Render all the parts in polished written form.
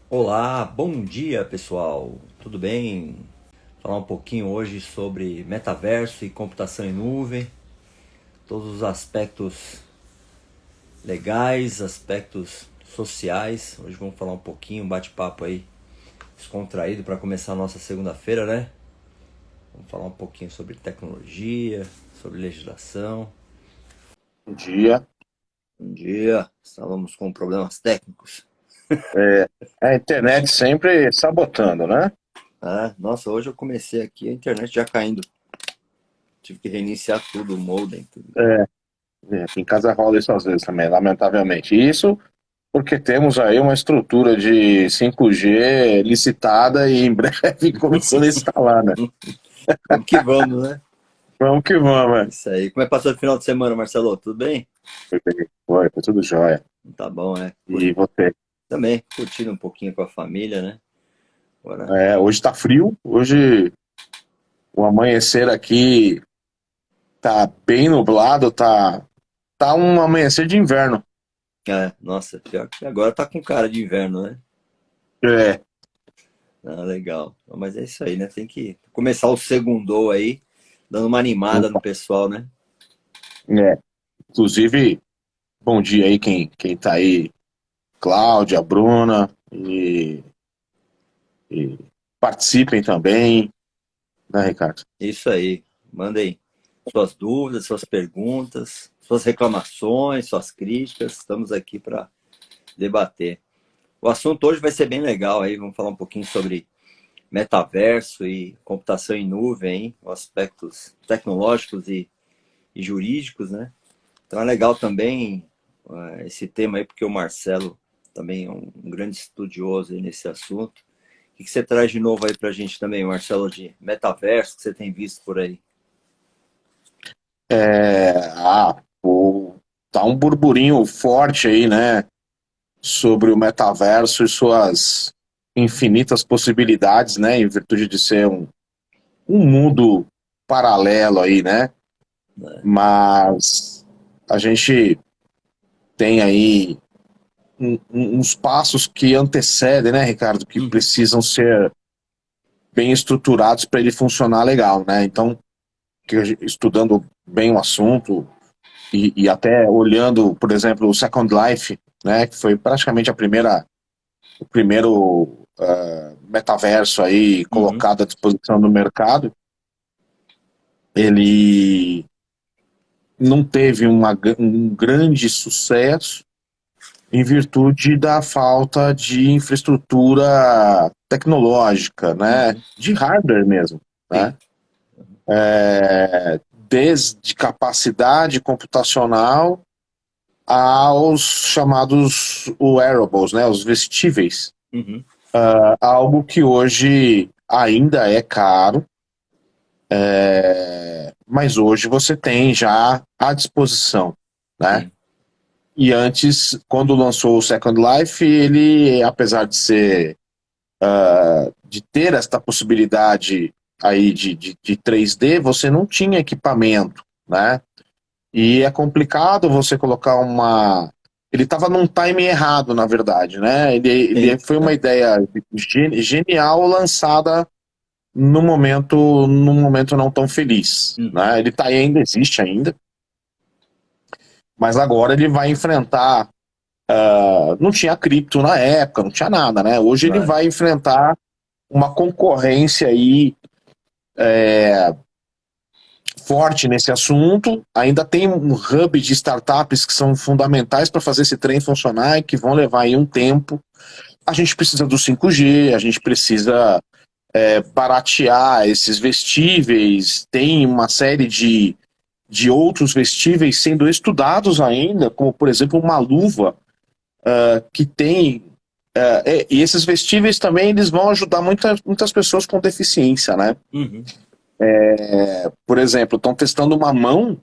Olá, bom dia pessoal, tudo bem? Falar um pouquinho hoje sobre metaverso e computação em nuvem, todos os aspectos legais, aspectos sociais. Hoje vamos falar um pouquinho, um bate-papo aí descontraído para começar a nossa segunda-feira, né? Vamos falar um pouquinho sobre tecnologia, sobre legislação. Bom dia. Bom dia, estávamos com problemas técnicos. É, a internet sempre sabotando, né? Ah, nossa, hoje eu comecei aqui, a internet já caindo. Tive que reiniciar tudo, o modem, tudo. Aqui em casa rola isso às vezes também, lamentavelmente. Isso porque temos aí uma estrutura de 5G licitada e em breve começando a instalar, né? Vamos que vamos, né? Vamos que vamos, Isso aí. Como é que passou o final de semana, Marcelo? Tudo bem? foi tudo jóia. Tá bom, né? E você? Também, curtindo um pouquinho com a família, né? Agora, Hoje tá frio, hoje o amanhecer aqui tá bem nublado, tá um amanhecer de inverno. nossa, pior que agora tá com cara de inverno, né? É, Ah, legal. Mas é isso aí, né? Tem que começar o segundou aí, dando uma animada no pessoal, né? é. Inclusive, bom dia aí quem tá aí, Cláudia, Bruna, e participem também, né, Ricardo? Isso aí. Mandem suas dúvidas, suas perguntas, suas reclamações, suas críticas. Estamos aqui para debater. O assunto hoje vai ser bem legal aí. Vamos falar um pouquinho sobre metaverso e computação em nuvem, hein? Aspectos tecnológicos e jurídicos, né? Então é legal também esse tema aí, porque o Marcelo também é um grande estudioso aí nesse assunto. O que você traz de novo aí pra gente também, Marcelo, de metaverso que você tem visto por aí? Pô, tá um burburinho forte aí, né, sobre o metaverso e suas infinitas possibilidades, né, em virtude de ser um mundo paralelo aí, né, mas a gente tem aí uns passos que antecedem, né, Ricardo, que Uhum, precisam ser bem estruturados para ele funcionar legal, né, então, estudando bem o assunto, e até olhando, por exemplo, o Second Life, né, que foi praticamente o primeiro metaverso aí uhum, colocado à disposição do mercado, ele não teve um grande sucesso em virtude da falta de infraestrutura tecnológica, né, uhum. de hardware mesmo, né, Sim. desde capacidade computacional aos chamados wearables, né, os vestíveis, Uhum, algo que hoje ainda é caro, mas hoje você tem já à disposição, né? sim. E antes, quando lançou o Second Life, ele, apesar de ser, de ter esta possibilidade aí de 3D, você não tinha equipamento, né? E é complicado você colocar uma. Ele estava num time errado, na verdade, né? Ele Sim. foi uma É. ideia genial lançada num momento não tão feliz, Uhum, né? Ele tá aí, ainda existe ainda, mas agora ele vai enfrentar. Não tinha cripto na época, não tinha nada, né? Hoje ele é. vai enfrentar uma concorrência aí forte nesse assunto. Ainda tem um hub de startups que são fundamentais para fazer esse trem funcionar e que vão levar aí um tempo. A gente precisa do 5G, a gente precisa baratear esses vestíveis, tem uma série de outros vestíveis sendo estudados ainda, como por exemplo uma luva que tem. E esses vestíveis também eles vão ajudar muitas pessoas com deficiência, né? Uhum, Por exemplo, estão testando uma mão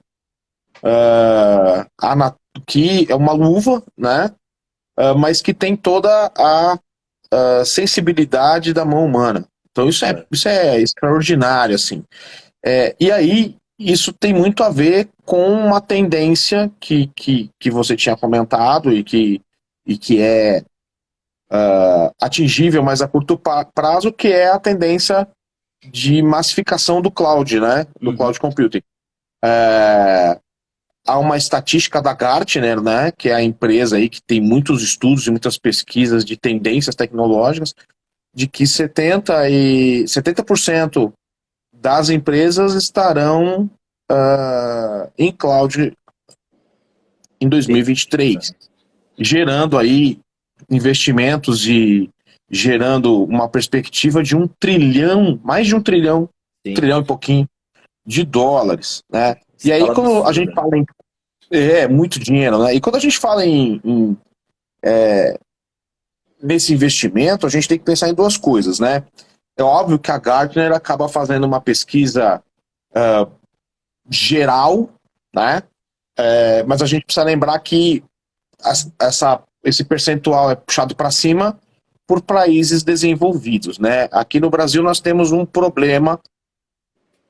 que é uma luva, né? Mas que tem toda a sensibilidade da mão humana. Então é. isso é extraordinário, assim. E aí isso tem muito a ver com uma tendência que você tinha comentado e que é atingível, mas a curto prazo, que é a tendência de massificação do cloud, né? Do cloud computing. Há uma estatística da Gartner, né, que é a empresa aí que tem muitos estudos e muitas pesquisas de tendências tecnológicas, de que 70% das empresas estarão em cloud em 2023, gerando aí investimentos e gerando uma perspectiva de 1 trilhão, mais de 1 trilhão, Sim. 1 trilhão e pouquinho de dólares, né? E aí, quando absurda, a gente fala em... muito dinheiro, né? E quando a gente fala nesse investimento, a gente tem que pensar em duas coisas, né? É óbvio que a Gartner acaba fazendo uma pesquisa geral, né? Mas a gente precisa lembrar que esse percentual é puxado para cima por países desenvolvidos, né? Aqui no Brasil nós temos um problema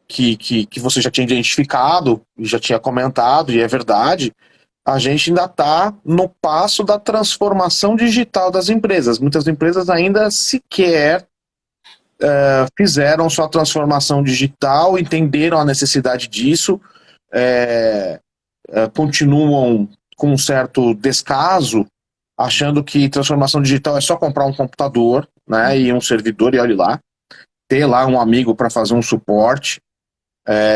que você já tinha identificado, já tinha comentado, e é verdade. A gente ainda está no passo da transformação digital das empresas. Muitas empresas ainda sequer fizeram sua transformação digital, entenderam a necessidade disso, continuam com um certo descaso, achando que transformação digital é só comprar um computador, né, e um servidor e olhe lá, ter lá um amigo para fazer um suporte.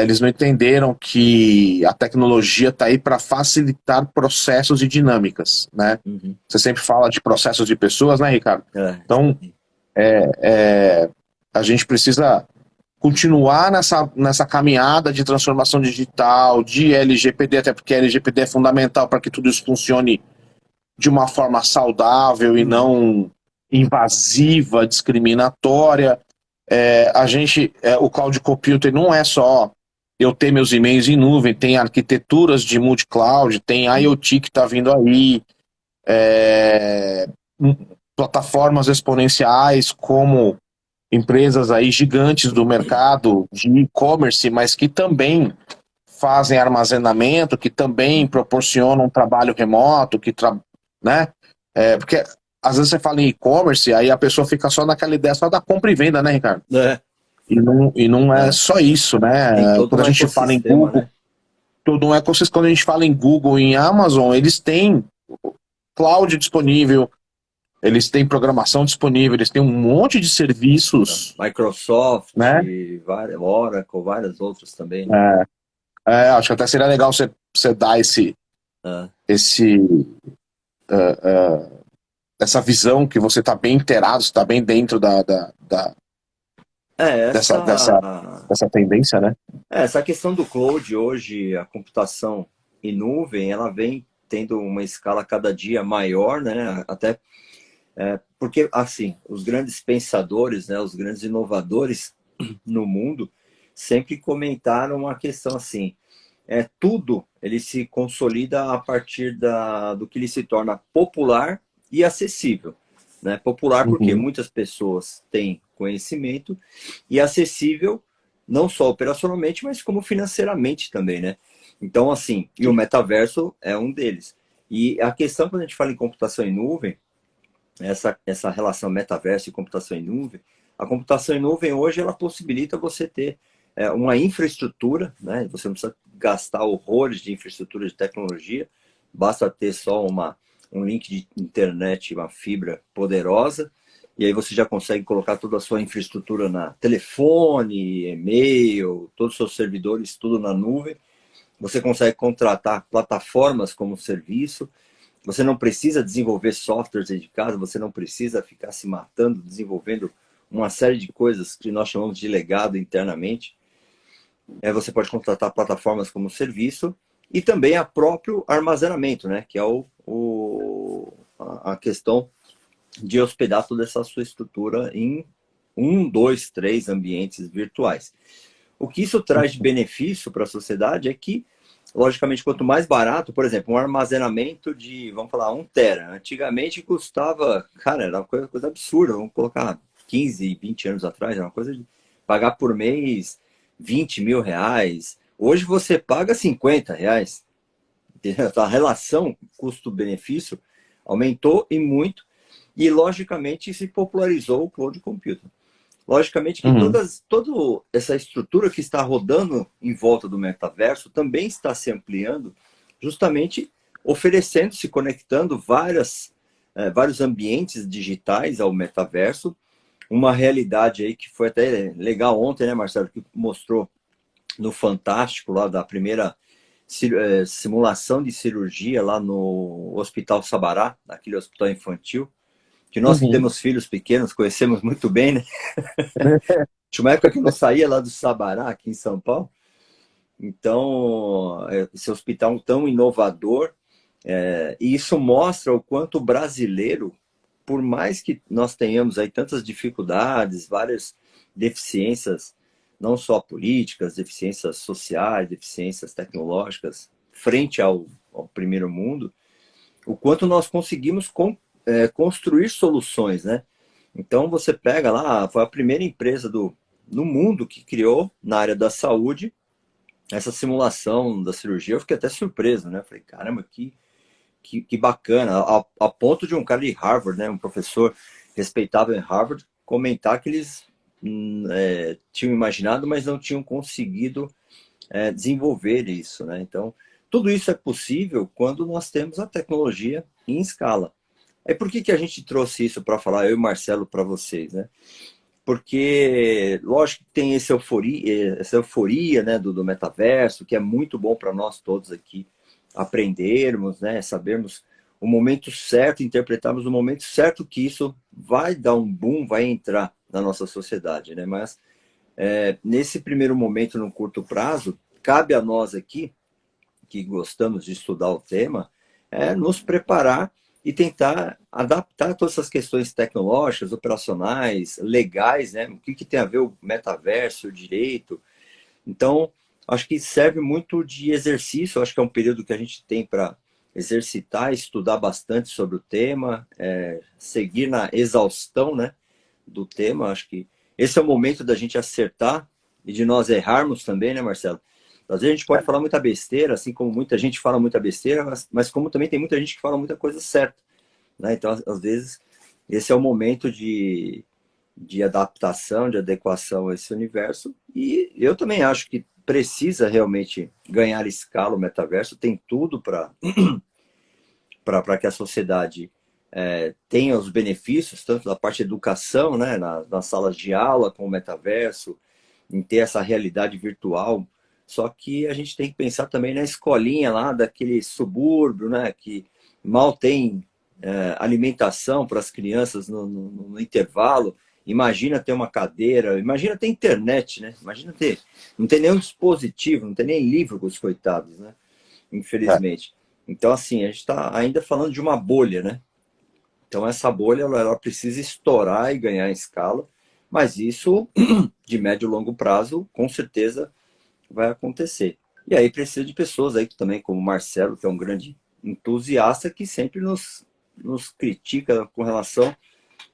Eles não entenderam que a tecnologia está aí para facilitar processos e dinâmicas, né? Você sempre fala de processos de pessoas, né, Ricardo? Então, a gente precisa continuar nessa caminhada de transformação digital, de LGPD, até porque a LGPD é fundamental para que tudo isso funcione de uma forma saudável e não invasiva, discriminatória. O cloud computing não é só eu ter meus e-mails em nuvem, tem arquiteturas de multi-cloud, tem IoT que está vindo aí, plataformas exponenciais como empresas aí gigantes do mercado de e-commerce, mas que também fazem armazenamento, que também proporcionam trabalho remoto, né? Porque às vezes você fala em e-commerce, aí a pessoa fica só naquela ideia só da compra e venda, né, Ricardo? E não é só isso, né? Quando a gente fala em Google, né? Todo um ecossistema, quando a gente fala em Google e em Amazon, eles têm cloud disponível, eles têm programação disponível, eles têm um monte de serviços. Microsoft, né? Oracle, várias outras também. Né? Acho que até seria legal você dar essa visão que você está bem inteirado, você está bem dentro dessa tendência, né? Essa questão do cloud hoje, a computação em nuvem, ela vem tendo uma escala cada dia maior, né? Até porque, assim, os grandes pensadores, né, os grandes inovadores no mundo sempre comentaram a questão assim, tudo ele se consolida a partir do que ele se torna popular e acessível. Né? Popular porque muitas pessoas têm conhecimento e acessível não só operacionalmente, mas como financeiramente também, né? Então, assim, e o metaverso é um deles. E a questão, quando a gente fala em computação em nuvem, essa relação metaverso e computação em nuvem, a computação em nuvem hoje ela possibilita você ter uma infraestrutura, né? Você não precisa gastar horrores de infraestrutura de tecnologia, basta ter só um link de internet, uma fibra poderosa, e aí você já consegue colocar toda a sua infraestrutura na telefone, e-mail, todos os seus servidores, tudo na nuvem. Você consegue contratar plataformas como serviço. Você não precisa desenvolver softwares de casa, você não precisa ficar se matando, desenvolvendo uma série de coisas que nós chamamos de legado internamente. Você pode contratar plataformas como serviço e também a próprio armazenamento, né? Que é a questão de hospedar toda essa sua estrutura em 1, 2, 3 ambientes virtuais. O que isso traz de benefício para a sociedade é que, logicamente, quanto mais barato, por exemplo, um armazenamento de, vamos falar, 1 tera. Antigamente custava, cara, era uma coisa absurda, vamos colocar 15, 20 anos atrás, era uma coisa de pagar por mês 20 mil reais. Hoje você paga 50 reais. A relação custo-benefício aumentou e muito. e logicamente se popularizou o cloud computing. Logicamente que toda essa estrutura que está rodando em volta do metaverso também está se ampliando, justamente oferecendo, se conectando vários ambientes digitais ao metaverso. Uma realidade aí que foi até legal ontem, né, Marcelo, que mostrou no Fantástico, lá da primeira simulação de cirurgia lá no Hospital Sabará, naquele hospital infantil, que nós que temos filhos pequenos conhecemos muito bem, né? Tinha uma época que eu não saía lá do Sabará, aqui em São Paulo. Então, esse hospital tão inovador, e isso mostra o quanto o brasileiro, por mais que nós tenhamos aí tantas dificuldades, várias deficiências, não só políticas, deficiências sociais, deficiências tecnológicas, frente ao primeiro mundo, o quanto nós conseguimos construir soluções, né? Então você pega lá, foi a primeira empresa no mundo que criou na área da saúde essa simulação da cirurgia. Eu fiquei até surpreso, né? Falei, caramba, que bacana, a ponto de um cara de Harvard, né, um professor respeitável em Harvard, comentar que eles tinham imaginado, mas não tinham conseguido desenvolver isso, né? Então, tudo isso é possível quando nós temos a tecnologia em escala. Por que a gente trouxe isso para falar, eu e Marcelo, para vocês, né? Porque, lógico que tem essa euforia né, do metaverso, que é muito bom para nós todos aqui aprendermos, né, sabermos o momento certo, interpretarmos o momento certo que isso vai dar um boom, vai entrar na nossa sociedade, né? Mas nesse primeiro momento, no curto prazo, cabe a nós aqui, que gostamos de estudar o tema, nos preparar e tentar adaptar todas essas questões tecnológicas, operacionais, legais, né? O que tem a ver o metaverso, o direito. Então, acho que serve muito de exercício, acho que é um período que a gente tem para exercitar, estudar bastante sobre o tema, seguir na exaustão, né, do tema. Acho que esse é o momento da gente acertar e de nós errarmos também, né, Marcelo? Às vezes a gente pode falar muita besteira, assim como muita gente fala muita besteira, mas como também tem muita gente que fala muita coisa certa, né? Então, às vezes, esse é o momento de adaptação, de adequação a esse universo. E eu também acho que precisa realmente ganhar escala o metaverso, tem tudo para que a sociedade tenha os benefícios, tanto da parte de educação, né, nas salas de aula com o metaverso, em ter essa realidade virtual. Só que a gente tem que pensar também na escolinha lá daquele subúrbio, né, que mal tem alimentação para as crianças no intervalo. Imagina ter uma cadeira, imagina ter internet, né? Imagina ter. Não tem nenhum dispositivo, não tem nem livro com os coitados, né? Infelizmente. Então, assim, a gente está ainda falando de uma bolha, né? Então, essa bolha ela precisa estourar e ganhar escala, mas isso, de médio e longo prazo, com certeza vai acontecer. E aí precisa de pessoas aí também, como o Marcelo, que é um grande entusiasta, que sempre nos critica com relação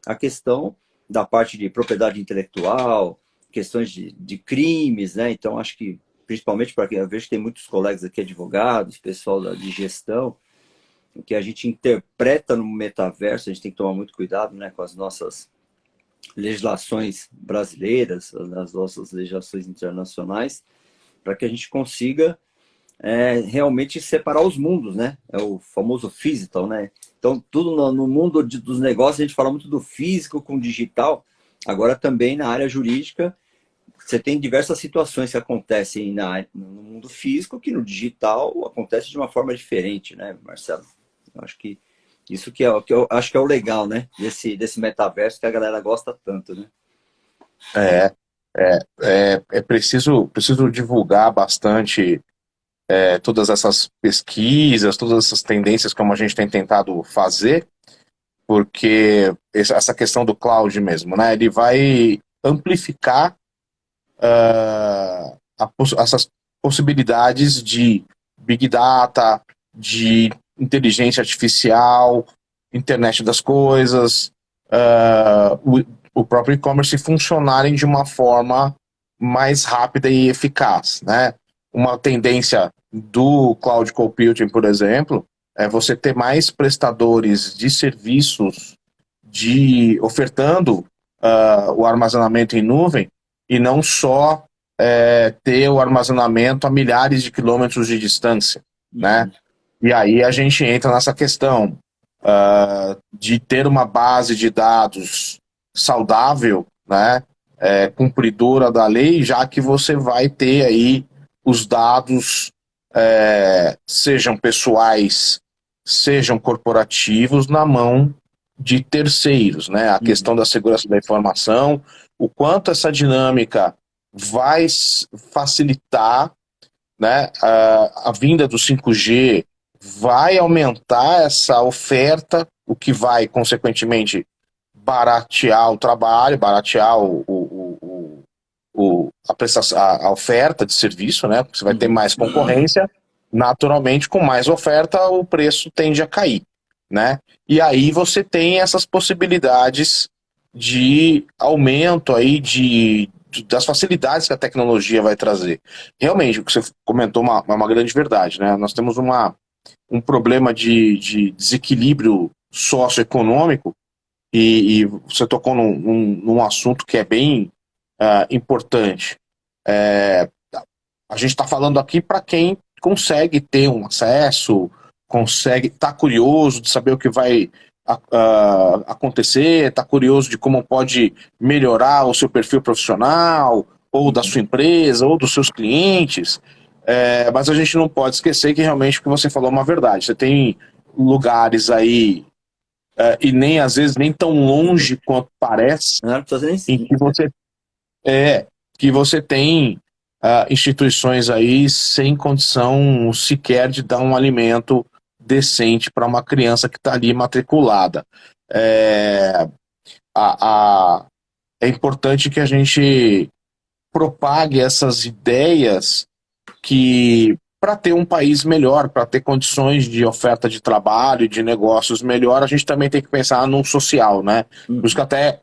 à questão da parte de propriedade intelectual, questões de crimes, né? Então, acho que, principalmente para quem eu vejo que tem muitos colegas aqui, advogados, pessoal de gestão, o que a gente interpreta no metaverso, a gente tem que tomar muito cuidado, né, com as nossas legislações brasileiras, as nossas legislações internacionais, para que a gente consiga realmente separar os mundos, né? É o famoso physical, né? Então, tudo no mundo dos negócios, a gente fala muito do físico com o digital. Agora, também na área jurídica, você tem diversas situações que acontecem no mundo físico que no digital acontece de uma forma diferente, né, Marcelo? Eu acho que isso que eu acho que é o legal, né? Desse metaverso que a galera gosta tanto, né? É preciso divulgar bastante todas essas pesquisas, todas essas tendências como a gente tem tentado fazer, porque essa questão do cloud mesmo, né? Ele vai amplificar essas possibilidades de big data, de inteligência artificial, internet das coisas, o próprio e-commerce funcionarem de uma forma mais rápida e eficaz, né? Uma tendência do cloud computing, por exemplo, é você ter mais prestadores de serviços de ofertando o armazenamento em nuvem e não só ter o armazenamento a milhares de quilômetros de distância, né? E aí a gente entra nessa questão de ter uma base de dados saudável, né? Cumpridora da lei, já que você vai ter aí os dados, sejam pessoais, sejam corporativos, na mão de terceiros, né? A questão da segurança da informação, o quanto essa dinâmica vai facilitar, né, a vinda do 5G, vai aumentar essa oferta, o que vai, consequentemente, baratear o trabalho, baratear a oferta de serviço, né? Porque você vai ter mais concorrência, naturalmente, com mais oferta, o preço tende a cair, né? E aí você tem essas possibilidades de aumento aí das facilidades que a tecnologia vai trazer. Realmente, o que você comentou é uma grande verdade, né? Nós temos um problema de desequilíbrio socioeconômico e você tocou num assunto que é bem importante. A gente está falando aqui para quem consegue ter um acesso, consegue estar curioso de saber o que vai acontecer, está curioso de como pode melhorar o seu perfil profissional, ou da sua empresa, ou dos seus clientes. Mas a gente não pode esquecer que realmente o que você falou é uma verdade. Você tem lugares aí, e nem às vezes nem tão longe quanto parece, em que você tem instituições aí sem condição sequer de dar um alimento decente para uma criança que está ali matriculada. É importante que a gente propague essas ideias que, para ter um país melhor, para ter condições de oferta de trabalho, de negócios melhor, a gente também tem que pensar no social, né? Por isso que até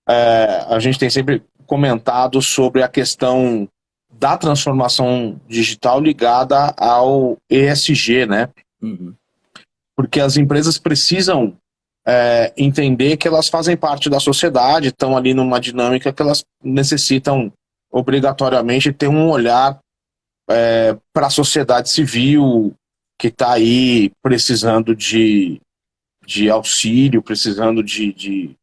a gente tem sempre comentado sobre a questão da transformação digital ligada ao ESG, né? Porque as empresas precisam entender que elas fazem parte da sociedade, estão ali numa dinâmica que elas necessitam obrigatoriamente ter um olhar para a sociedade civil que está aí precisando de auxílio, precisando de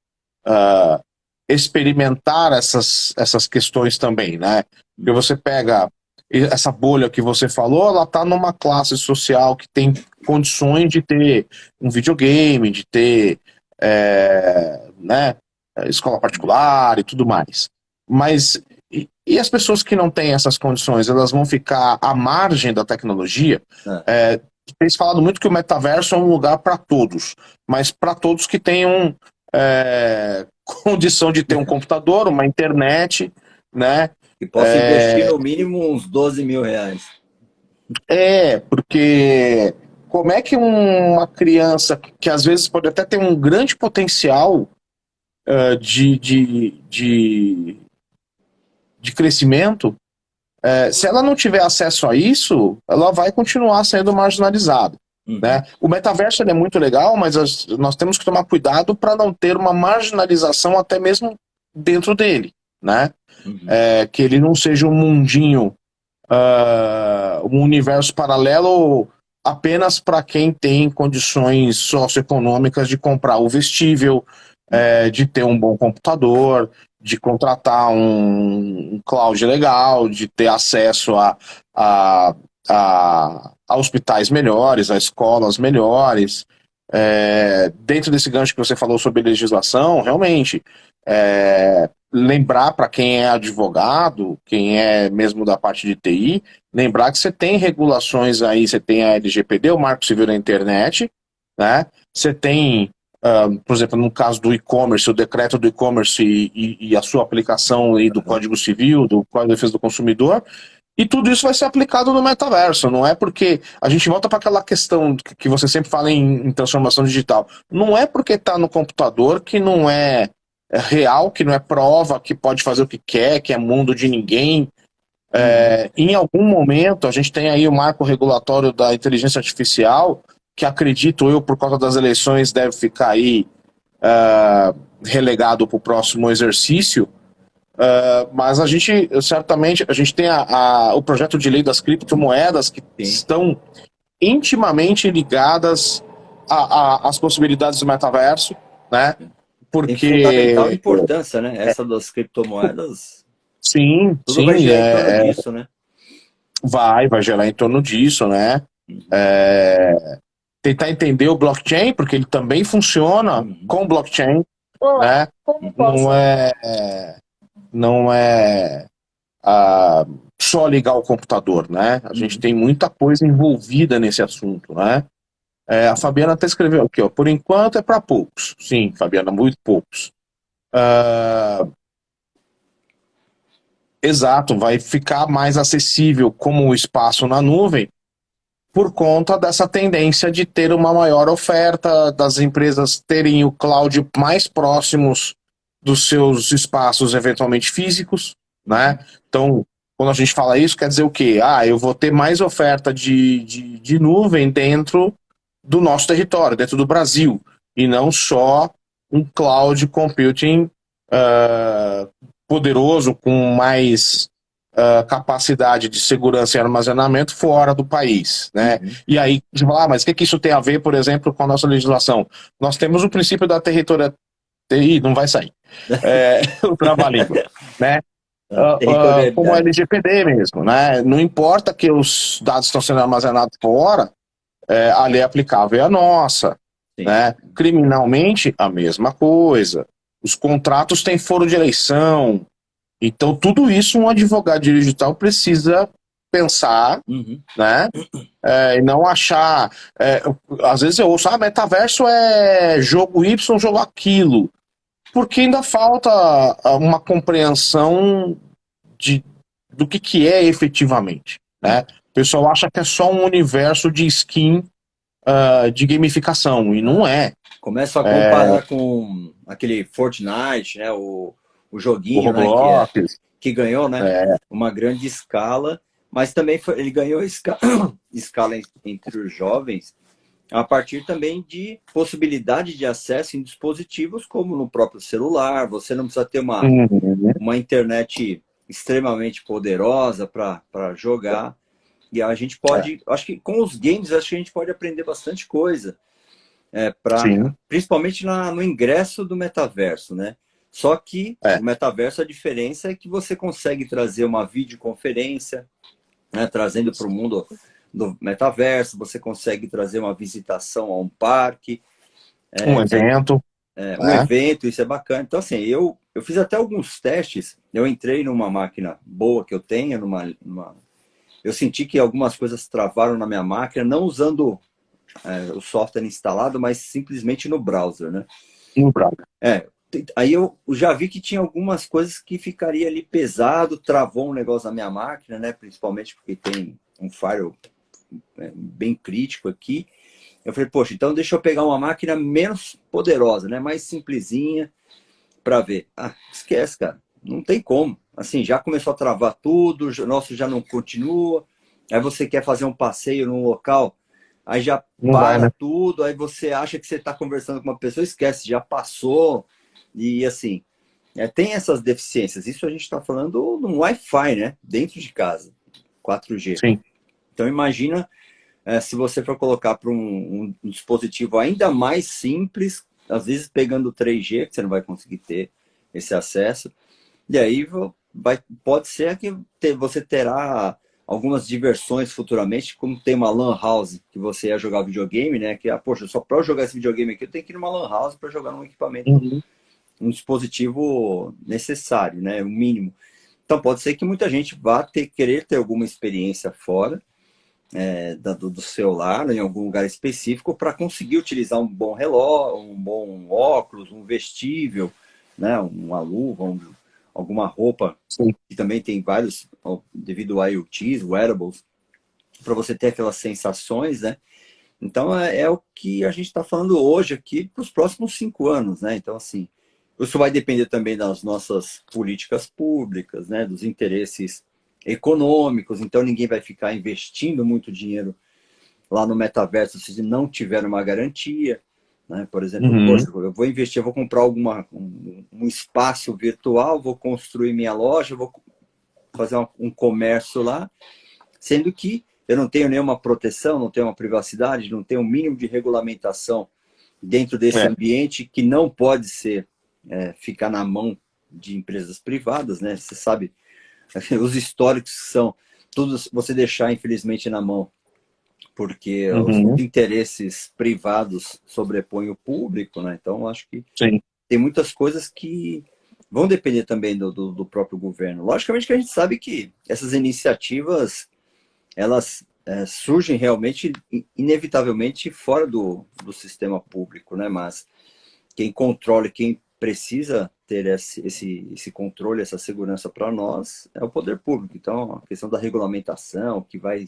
experimentar essas questões também, né? Porque você pega essa bolha que você falou, ela está numa classe social que tem condições de ter um videogame, de ter né, escola particular e tudo mais. Mas e as pessoas que não têm essas condições, elas vão ficar à margem da tecnologia? Tem se falado muito que o metaverso é um lugar para todos, mas para todos que tenham condição de ter um computador, uma internet, né? E posso investir no mínimo uns 12 mil reais. Porque como é que uma criança que às vezes pode até ter um grande potencial de crescimento, se ela não tiver acesso a isso, ela vai continuar sendo marginalizada. Né? O metaverso é muito legal, mas nós temos que tomar cuidado para não ter uma marginalização até mesmo dentro dele, né? Que ele não seja um mundinho, um universo paralelo apenas para quem tem condições socioeconômicas de comprar o vestível, de ter um bom computador, de contratar um cloud legal, de ter acesso a hospitais melhores, a escolas melhores. Dentro desse gancho que você falou sobre legislação, realmente, lembrar para quem é advogado, quem é mesmo da parte de TI, lembrar que você tem regulações aí, você tem a LGPD, o Marco Civil da Internet, né? Você tem, por exemplo, no caso do e-commerce, o decreto do e-commerce e a sua aplicação aí do Código Civil, do Código de Defesa do Consumidor. E tudo isso vai ser aplicado no metaverso, não é porque a gente volta para aquela questão que você sempre fala em transformação digital. Não é porque está no computador que não é real, que não é prova, que pode fazer o que quer, que é mundo de ninguém. Em algum momento, a gente tem aí o marco regulatório da inteligência artificial, que acredito eu, por causa das eleições, deve ficar aí relegado para o próximo exercício, mas a gente, certamente, a gente tem o projeto de lei das criptomoedas que estão intimamente ligadas às possibilidades do metaverso, né? Tem fundamental Porque... importância, né? Essa das criptomoedas, Sim, tudo vai sim, girar em torno disso, né? vai gerar em torno disso, né? Tentar entender o blockchain, porque ele também funciona com blockchain, né? Não é só ligar o computador, né? A gente tem muita coisa envolvida nesse assunto, né? A Fabiana até escreveu aqui, ó, por enquanto é para poucos. Sim, Fabiana, muito poucos. Exato, vai ficar mais acessível como o espaço na nuvem por conta dessa tendência de ter uma maior oferta, das empresas terem o cloud mais próximos dos seus espaços eventualmente físicos, né? Então, quando a gente fala isso, quer dizer o quê? Eu vou ter mais oferta de nuvem dentro do nosso território, dentro do Brasil, e não só um cloud computing poderoso, com mais capacidade de segurança e armazenamento fora do país, né? E aí, você fala, mas o que isso tem a ver, por exemplo, com a nossa legislação? Nós temos o princípio da territorialidade, não vai sair, o trava-língua, né? Como a LGPD mesmo, né? Não importa que os dados estão sendo armazenados fora, a lei aplicável é a nossa, né? Criminalmente, a mesma coisa. Os contratos têm foro de eleição. Então, tudo isso um advogado digital precisa pensar, né? E não achar... às vezes eu ouço, metaverso é jogo Y, jogo aquilo. Porque ainda falta uma compreensão do que é efetivamente, né? O pessoal acha que é só um universo de skin de gamificação, e não é. Começa a comparar com aquele Fortnite, né? O joguinho, né? Que ganhou, né? Uma grande escala, mas também ele ganhou escala entre os jovens a partir também de possibilidade de acesso em dispositivos como no próprio celular. Você não precisa ter uma internet extremamente poderosa para jogar. E a gente pode, acho que com os games, acho que a gente pode aprender bastante coisa. Principalmente no ingresso do metaverso, né? Só que o metaverso, a diferença é que você consegue trazer uma videoconferência, né, trazendo para o mundo do metaverso, você consegue trazer uma visitação a um parque. Um evento. Um evento, isso é bacana. Então, assim, eu fiz até alguns testes, eu entrei numa máquina boa que eu tenho, eu senti que algumas coisas travaram na minha máquina, não usando o software instalado, mas simplesmente no browser, né? No browser. Aí eu já vi que tinha algumas coisas que ficaria ali pesado, travou um negócio na minha máquina, né? Principalmente porque tem um firewall bem crítico aqui. Eu falei, poxa, então deixa eu pegar uma máquina menos poderosa, né? Mais simplesinha para ver. Esquece, cara. Não tem como. Assim, já começou a travar tudo, nosso já não continua. Aí você quer fazer um passeio num local, aí já para, né? Tudo, aí você acha que você está conversando com uma pessoa, esquece, já passou. E assim, tem essas deficiências. Isso a gente está falando no Wi-Fi, né? Dentro de casa, 4G. Sim. Então imagina se você for colocar para um dispositivo ainda mais simples, às vezes pegando 3G, que você não vai conseguir ter esse acesso. E aí pode ser que você terá algumas diversões futuramente, como tem uma LAN house que você ia jogar videogame, né? Que, poxa, só para eu jogar esse videogame aqui, eu tenho que ir numa LAN house para jogar num equipamento, um dispositivo necessário, né? O mínimo. Então pode ser que muita gente vá querer ter alguma experiência fora do celular, em algum lugar específico, para conseguir utilizar um bom relógio, um bom óculos, um vestível, né? Uma luva, alguma roupa. Sim. Que também tem vários, devido a IoTs, wearables, para você ter aquelas sensações, né? Então, é o que a gente está falando hoje aqui para os próximos 5 anos, né? Então, assim, isso vai depender também das nossas políticas públicas, né? Dos interesses econômicos. Então, ninguém vai ficar investindo muito dinheiro lá no metaverso se não tiver uma garantia. né? Por exemplo, Uhum. poxa, eu vou investir, eu vou comprar um espaço virtual, vou construir minha loja, vou fazer um comércio lá, sendo que eu não tenho nenhuma proteção, não tenho uma privacidade, não tenho um mínimo de regulamentação dentro desse É. ambiente que não pode ser ficar na mão de empresas privadas, né? Você sabe, os históricos são todos você deixar, infelizmente, na mão, porque os Uhum. interesses privados sobrepõem o público, né? Então, acho que Sim. tem muitas coisas que vão depender também do próprio governo. Logicamente que a gente sabe que essas iniciativas, elas surgem realmente, inevitavelmente, fora do sistema público, né? Mas quem controla, quem precisa ter esse controle, essa segurança para nós, é o poder público. Então, a questão da regulamentação, que vai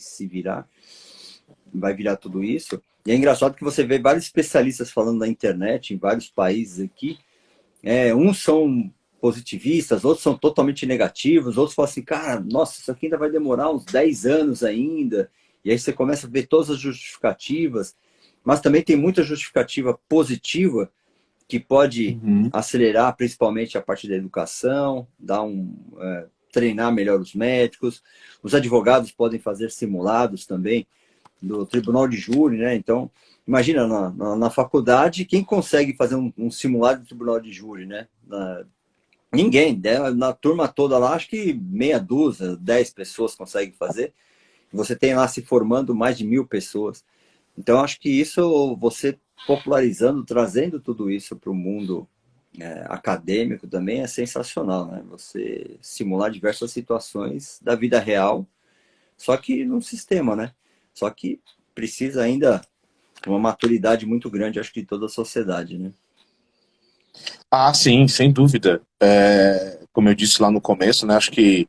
virar tudo isso. E é engraçado que você vê vários especialistas falando na internet, em vários países aqui, uns são positivistas, outros são totalmente negativos, outros falam assim, cara, nossa, isso aqui ainda vai demorar uns 10 anos ainda. E aí você começa a ver todas as justificativas, mas também tem muita justificativa positiva que pode Uhum. acelerar principalmente a parte da educação, treinar melhor os médicos, os advogados podem fazer simulados também do tribunal de júri, né? Então, imagina, na faculdade, quem consegue fazer um simulado de tribunal de júri, né? Ninguém, né? Na turma toda lá, acho que meia dúzia, 10 pessoas conseguem fazer. Você tem lá se formando mais de 1.000 pessoas. Então, acho que isso, você popularizando, trazendo tudo isso para o mundo acadêmico também é sensacional, né? Você simular diversas situações da vida real, só que num sistema, né? Só que precisa ainda uma maturidade muito grande, acho que de toda a sociedade, né? Ah, sim, sem dúvida. Como eu disse lá no começo, né, acho que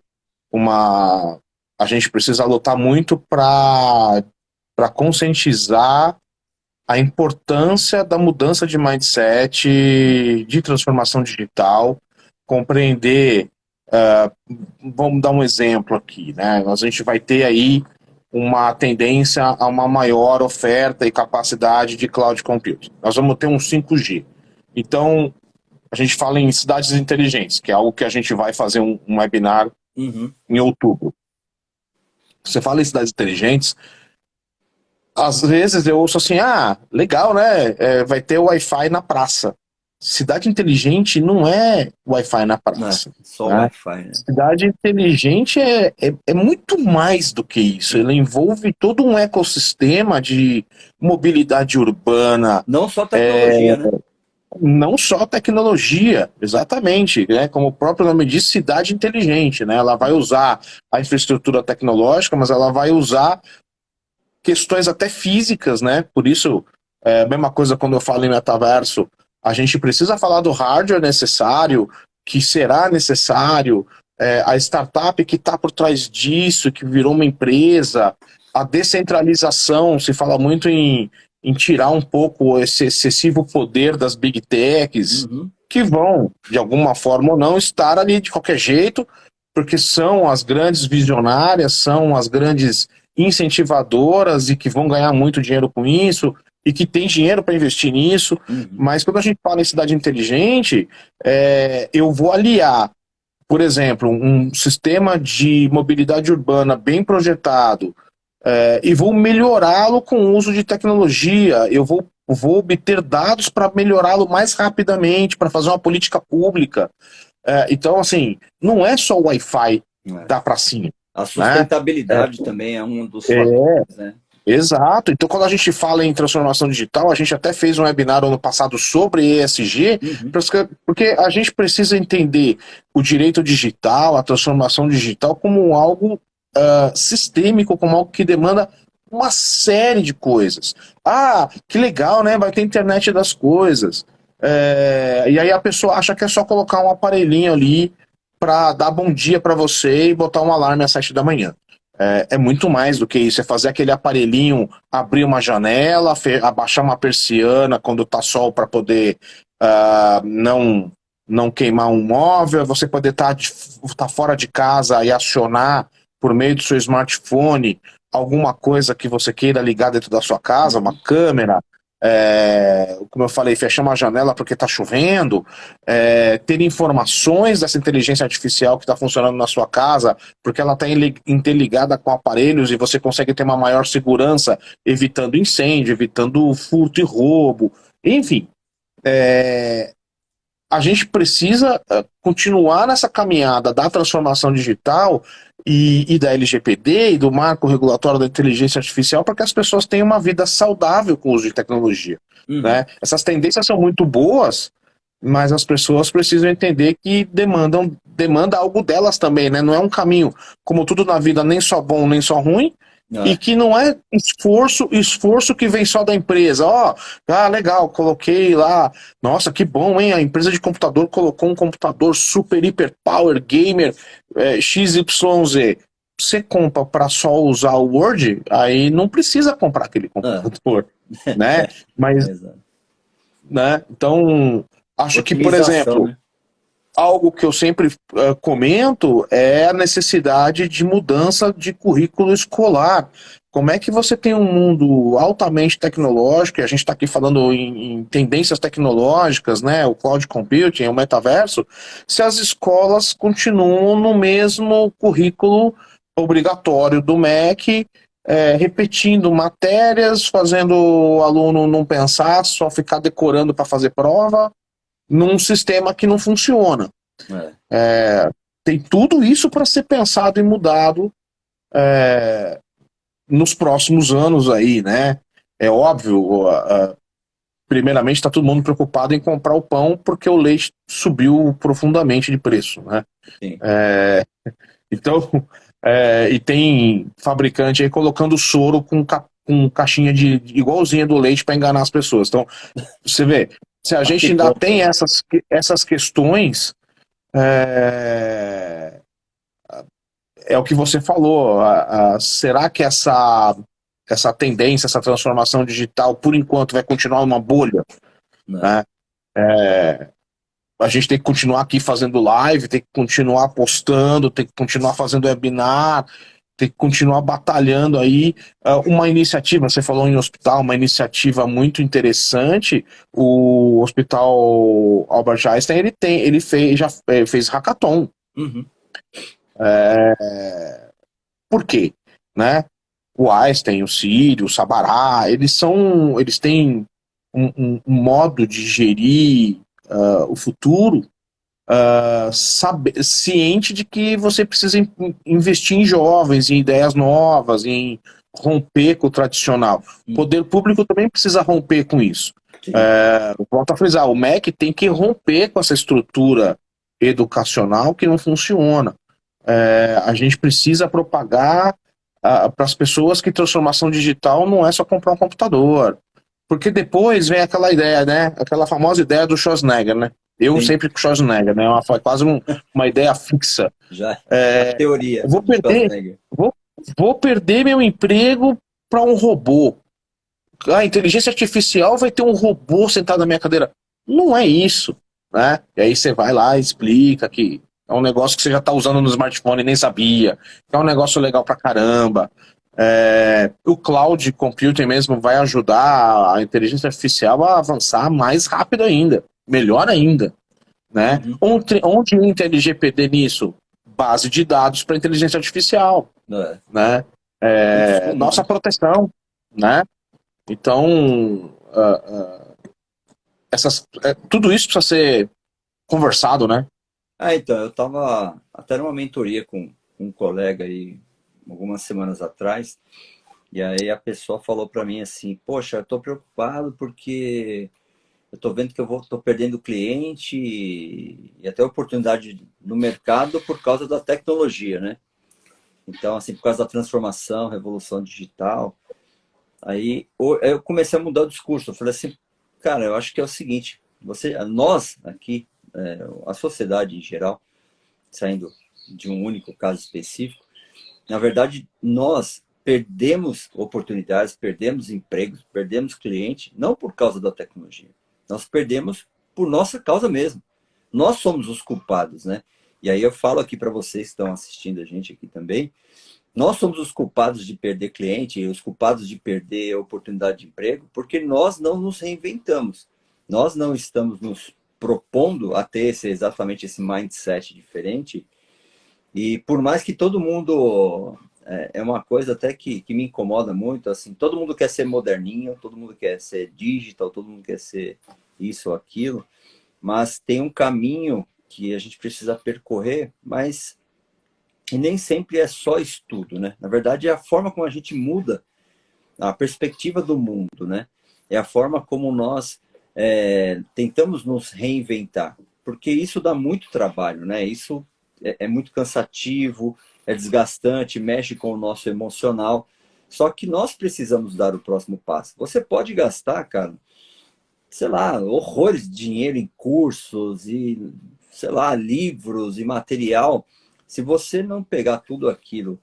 a gente precisa lutar muito para conscientizar a importância da mudança de mindset, de transformação digital, compreender. Vamos dar um exemplo aqui, né? A gente vai ter aí uma tendência a uma maior oferta e capacidade de cloud computing. Nós vamos ter um 5G. Então, a gente fala em cidades inteligentes, que é algo que a gente vai fazer um webinar Uhum. em outubro. Você fala em cidades inteligentes, às vezes eu ouço assim, legal, né? Vai ter Wi-Fi na praça. Cidade inteligente não é Wi-Fi na praça. Só o Né? Wi-Fi, né? Cidade inteligente é muito mais do que isso. Ela envolve todo um ecossistema de mobilidade urbana, Não só tecnologia, né? não só tecnologia, exatamente, né? Como o próprio nome diz, cidade inteligente, né? Ela vai usar a infraestrutura tecnológica, mas ela vai usar questões até físicas, né? Por isso, a mesma coisa quando eu falo em metaverso, a gente precisa falar do hardware necessário, que será necessário, a startup que está por trás disso, que virou uma empresa, a descentralização, se fala muito em tirar um pouco esse excessivo poder das big techs, Uhum. que vão, de alguma forma ou não, estar ali de qualquer jeito, porque são as grandes visionárias, são as grandes incentivadoras e que vão ganhar muito dinheiro com isso e que tem dinheiro para investir nisso. Uhum. Mas quando a gente fala em cidade inteligente, eu vou aliar, por exemplo, um sistema de mobilidade urbana bem projetado, e vou melhorá-lo com o uso de tecnologia. Eu vou obter dados para melhorá-lo mais rapidamente, para fazer uma política pública. Então, assim, não é só o Wi-Fi É. da pracinha, A né? sustentabilidade também é um dos É, fatores, né? exato. Então, quando a gente fala em transformação digital, a gente até fez um webinar ano passado sobre ESG, Uhum. porque a gente precisa entender o direito digital, a transformação digital, como algo sistêmico, como algo que demanda uma série de coisas. Ah, que legal, né? Vai ter internet das coisas. E aí a pessoa acha que é só colocar um aparelhinho ali para dar bom dia para você e botar um alarme às 7 da manhã. É muito mais do que isso, é fazer aquele aparelhinho abrir uma janela, abaixar uma persiana quando tá sol para poder não queimar um móvel, você poder tá fora de casa e acionar por meio do seu smartphone alguma coisa que você queira ligar dentro da sua casa, uma Uhum. câmera, como eu falei, fechar uma janela porque está chovendo, ter informações dessa inteligência artificial que está funcionando na sua casa, porque ela está interligada com aparelhos e você consegue ter uma maior segurança, evitando incêndio, evitando furto e roubo, enfim. A gente precisa continuar nessa caminhada da transformação digital e da LGPD e do marco regulatório da inteligência artificial para que as pessoas tenham uma vida saudável com o uso de tecnologia. Né? Essas tendências são muito boas, mas as pessoas precisam entender que demanda algo delas também, né? Não é um caminho, como tudo na vida, nem só bom, nem só ruim, e que não é esforço que vem só da empresa. Legal, coloquei lá. Nossa, que bom, hein? A empresa de computador colocou um computador super, hiper power, gamer, XYZ. Você compra para só usar o Word, aí não precisa comprar aquele computador, né? Mas, né? Então, acho que, por exemplo, né? Algo que eu sempre comento é a necessidade de mudança de currículo escolar. Como é que você tem um mundo altamente tecnológico, e a gente está aqui falando em tendências tecnológicas, né, o cloud computing, o metaverso, se as escolas continuam no mesmo currículo obrigatório do MEC, repetindo matérias, fazendo o aluno não pensar, só ficar decorando para fazer prova, num sistema que não funciona. Tem tudo isso para ser pensado e mudado nos próximos anos aí, né? É óbvio, primeiramente está todo mundo preocupado em comprar o pão porque o leite subiu profundamente de preço, né? Então, e tem fabricante aí colocando soro com caixinha igualzinha do leite para enganar as pessoas. Então, você vê, se a gente ainda tem essas questões, é o que você falou, será que essa tendência, essa transformação digital, por enquanto, vai continuar uma bolha? Né? A gente tem que continuar aqui fazendo live, tem que continuar postando, tem que continuar fazendo webinar, tem que continuar batalhando aí. Uma iniciativa, você falou em hospital, uma iniciativa muito interessante, o Hospital Albert Einstein, já fez hackathon. Por quê? Né? O Einstein, o Círio, o Sabará, eles têm um modo de gerir o futuro ciente de que você precisa investir em jovens, em ideias novas, em romper com o tradicional. O poder público também precisa romper com isso. Volto a frisar, o MEC tem que romper com essa estrutura educacional que não funciona. A gente precisa propagar para as pessoas que transformação digital não é só comprar um computador. Porque depois vem aquela ideia, né? Aquela famosa ideia do Schwarzenegger, né? Eu Sim. sempre com Schwarzenegger, né? Foi quase uma ideia fixa. Já. Teoria. Vou perder meu emprego para um robô. A inteligência artificial vai ter um robô sentado na minha cadeira. Não é isso, né? E aí você vai lá e explica que é um negócio que você já está usando no smartphone e nem sabia. É um negócio legal pra caramba. O cloud computing mesmo vai ajudar a inteligência artificial a avançar mais rápido ainda, melhor ainda, né? Onde entra LGPD nisso? Base de dados para inteligência artificial, né? Nossa proteção, né? Então, tudo isso precisa ser conversado, né? Então, eu estava até numa mentoria com um colega aí algumas semanas atrás, e aí a pessoa falou para mim assim, poxa, eu estou preocupado porque eu estou vendo que eu estou perdendo cliente e até oportunidade no mercado por causa da tecnologia, né? Então, assim, por causa da transformação, revolução digital. Aí eu comecei a mudar o discurso, eu falei assim, cara, eu acho que é o seguinte, nós aqui, a sociedade em geral, saindo de um único caso específico, na verdade, nós perdemos oportunidades, perdemos empregos, perdemos clientes, não por causa da tecnologia. Nós perdemos por nossa causa mesmo. Nós somos os culpados, né? E aí eu falo aqui para vocês que estão assistindo a gente aqui também, nós somos os culpados de perder cliente, os culpados de perder oportunidade de emprego, porque nós não nos reinventamos. Nós não estamos nos propondo a ter exatamente esse mindset diferente. E por mais que todo mundo... É uma coisa até que me incomoda muito, assim, todo mundo quer ser moderninho, todo mundo quer ser digital, todo mundo quer ser isso ou aquilo, mas tem um caminho que a gente precisa percorrer, mas e nem sempre é só estudo, né? Na verdade, é a forma como a gente muda a perspectiva do mundo, né? É a forma como nós tentamos nos reinventar, porque isso dá muito trabalho, né? Isso é muito cansativo, é desgastante, mexe com o nosso emocional. Só que nós precisamos dar o próximo passo. Você pode gastar, cara, sei lá, horrores de dinheiro em cursos e, sei lá, livros e material. Se você não pegar tudo aquilo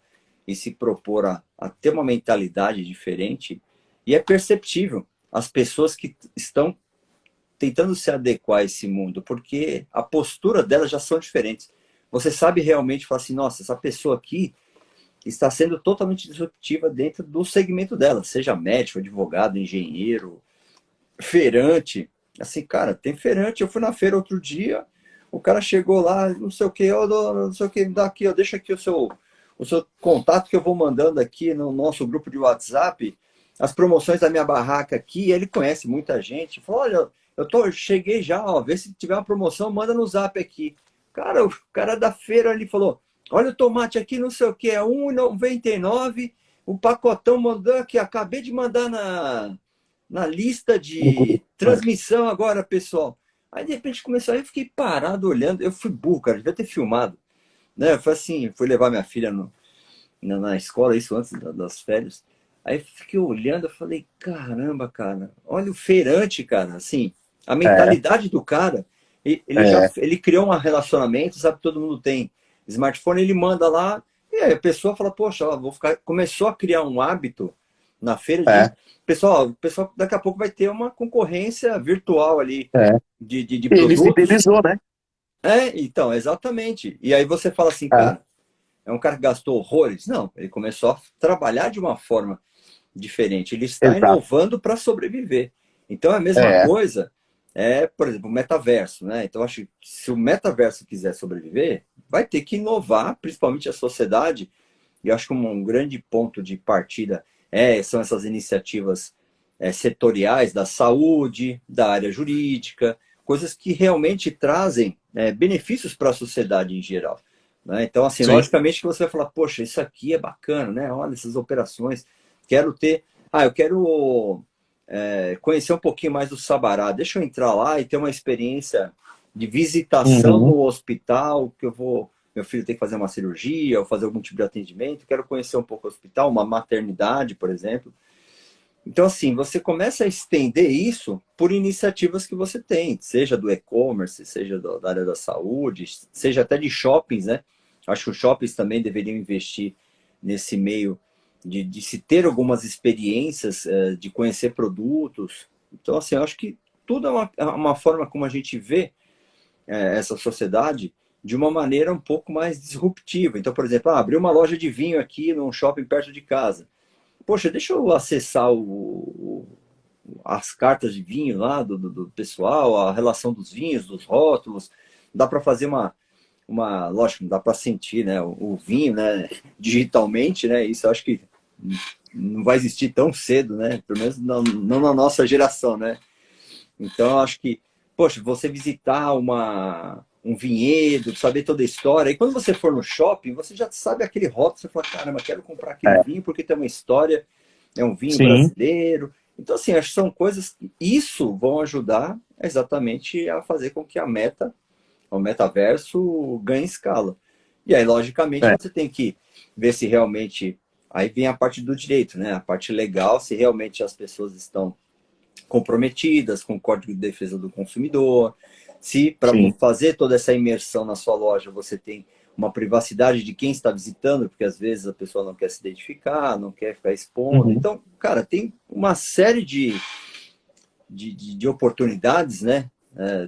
e se propor a ter uma mentalidade diferente, e é perceptível as pessoas que estão tentando se adequar a esse mundo, porque a postura delas já são diferentes. Você sabe realmente falar assim, nossa, essa pessoa aqui está sendo totalmente disruptiva dentro do segmento dela, seja médico, advogado, engenheiro, feirante. Assim, cara, tem feirante. Eu fui na feira outro dia, o cara chegou lá, não sei o que, não sei o que, me dá aqui, deixa aqui o seu contato que eu vou mandando aqui no nosso grupo de WhatsApp, as promoções da minha barraca aqui. Ele conhece muita gente. Falou, olha, cheguei já, ó, vê se tiver uma promoção, manda no Zap aqui. Cara, o cara da feira ali falou, olha o tomate aqui, não sei o que, é R$ 1,99, o pacotão mandou aqui, acabei de mandar na lista de transmissão agora, pessoal. Aí, de repente, começou, aí eu fiquei parado olhando. Eu fui burro, cara, devia ter filmado. Né? Eu fui assim, fui levar minha filha na escola, isso antes das férias. Aí fiquei olhando, eu falei, caramba, cara, olha o feirante, cara, assim, a É, mentalidade do cara, é, ele criou um relacionamento, sabe, todo mundo tem smartphone, ele manda lá, e aí a pessoa fala, poxa, ó, começou a criar um hábito na feira de, é, o pessoal daqui a pouco vai ter uma concorrência virtual ali é. de Ele produtos. fidelizou, né? Então, exatamente. E aí você fala assim, É, cara, é um cara que gastou horrores? Não, ele começou a trabalhar de uma forma diferente. Ele está exato. inovando para sobreviver. Então, é a mesma É, coisa, por exemplo, o metaverso. Né? Então, acho que se o metaverso quiser sobreviver, vai ter que inovar, principalmente a sociedade. E eu acho que um grande ponto de partida são essas iniciativas setoriais da saúde, da área jurídica, coisas que realmente trazem benefícios para a sociedade em geral. Né? Então, assim, sim. logicamente que você vai falar, poxa, isso aqui é bacana, né? Olha essas operações, quero ter... eu quero conhecer um pouquinho mais do Sabará, deixa eu entrar lá e ter uma experiência de visitação Uhum. no hospital, que meu filho tem que fazer uma cirurgia ou fazer algum tipo de atendimento, quero conhecer um pouco o hospital, uma maternidade, por exemplo. Então, assim, você começa a estender isso por iniciativas que você tem, seja do e-commerce, seja da área da saúde, seja até de shoppings, né? Acho que os shoppings também deveriam investir nesse meio de se ter algumas experiências, de conhecer produtos. Então, assim, eu acho que tudo é uma forma como a gente vê essa sociedade de uma maneira um pouco mais disruptiva. Então, por exemplo, abrir uma loja de vinho aqui num shopping perto de casa. Poxa, deixa eu acessar as cartas de vinho lá do pessoal, a relação dos vinhos, dos rótulos. Dá para fazer lógico, não dá para sentir, né, o vinho, né, digitalmente, né? Isso eu acho que não vai existir tão cedo, né? Pelo menos não na nossa geração, né? Então eu acho que, poxa, você visitar um vinhedo, saber toda a história. E quando você for no shopping, você já sabe aquele rótulo, você fala, caramba, quero comprar aquele É, vinho porque tem uma história, é um vinho sim. brasileiro. Então, assim, acho que são coisas que isso vão ajudar exatamente a fazer com que o metaverso ganhe escala. E aí, logicamente, É. você tem que ver se realmente. Aí vem a parte do direito, né? A parte legal, se realmente as pessoas estão comprometidas com o Código de Defesa do Consumidor, se para Sim. fazer toda essa imersão na sua loja você tem uma privacidade de quem está visitando, porque às vezes a pessoa não quer se identificar, não quer ficar expondo. Uhum. Então, cara, tem uma série de oportunidades, né?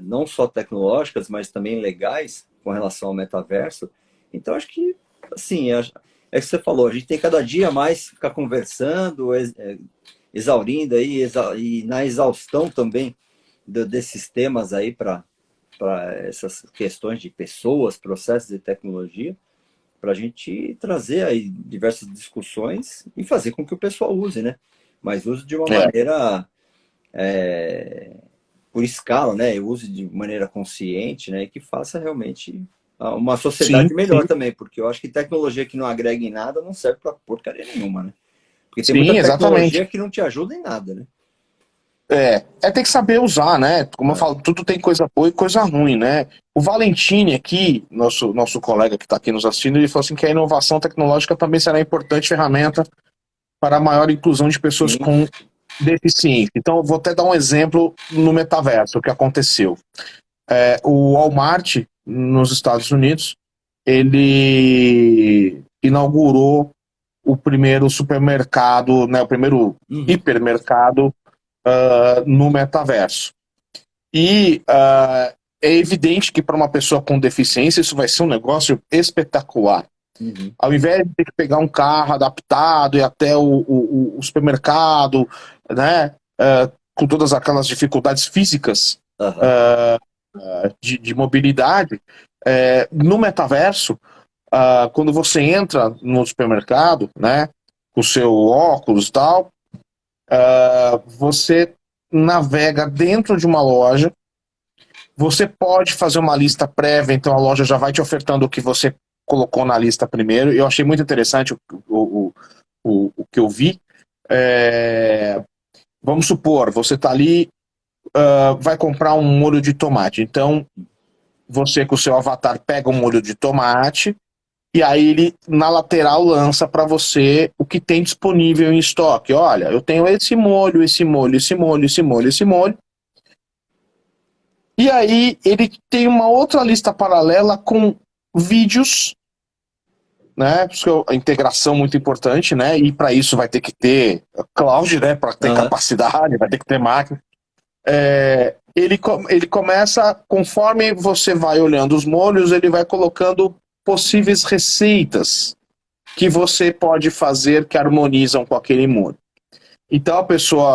Não só tecnológicas, mas também legais com relação ao metaverso. Então, acho que, assim, é que você falou, a gente tem cada dia mais ficar conversando, exaurindo aí, e na exaustão também desses temas aí para essas questões de pessoas, processos e tecnologia, para a gente trazer aí diversas discussões e fazer com que o pessoal use, né? Mas use de uma É, maneira por escala, né? Use de maneira consciente, né? E que faça realmente uma sim, sociedade melhor sim. também, porque eu acho que tecnologia que não agrega em nada não serve para porcaria nenhuma, né? Porque tem muita Sim, exatamente. tecnologia que não te ajuda em nada, né? Tem que saber usar, né? Como eu Ah, falo, tudo tem coisa boa e coisa ruim, né? O Valentini aqui, nosso colega que está aqui nos assistindo, ele falou assim que a inovação tecnológica também será importante ferramenta para a maior inclusão de pessoas sim. com deficiência. Então, eu vou até dar um exemplo no metaverso, o que aconteceu. O Walmart, nos Estados Unidos, ele inaugurou o primeiro supermercado, né, o primeiro Uhum. hipermercado no metaverso. E é evidente que para uma pessoa com deficiência isso vai ser um negócio espetacular. Uhum. Ao invés de ter que pegar um carro adaptado e até o supermercado, né, com todas aquelas dificuldades físicas Aham. uh, de mobilidade, no metaverso, quando você entra no supermercado, né, com o seu óculos e tal, você navega dentro de uma loja, você pode fazer uma lista prévia, então a loja já vai te ofertando o que você colocou na lista primeiro. Eu achei muito interessante o que eu vi. É, vamos supor, você está ali, vai comprar um molho de tomate. Então, você com o seu avatar pega um molho de tomate e aí ele na lateral lança para você o que tem disponível em estoque. Olha, eu tenho esse molho, esse molho, esse molho, esse molho, esse molho. E aí ele tem uma outra lista paralela com vídeos, né? A integração muito importante, né? E para isso vai ter que ter cloud, né? Para ter Aham. capacidade, vai ter que ter máquina. Ele começa, conforme você vai olhando os molhos, ele vai colocando possíveis receitas que você pode fazer que harmonizam com aquele molho. Então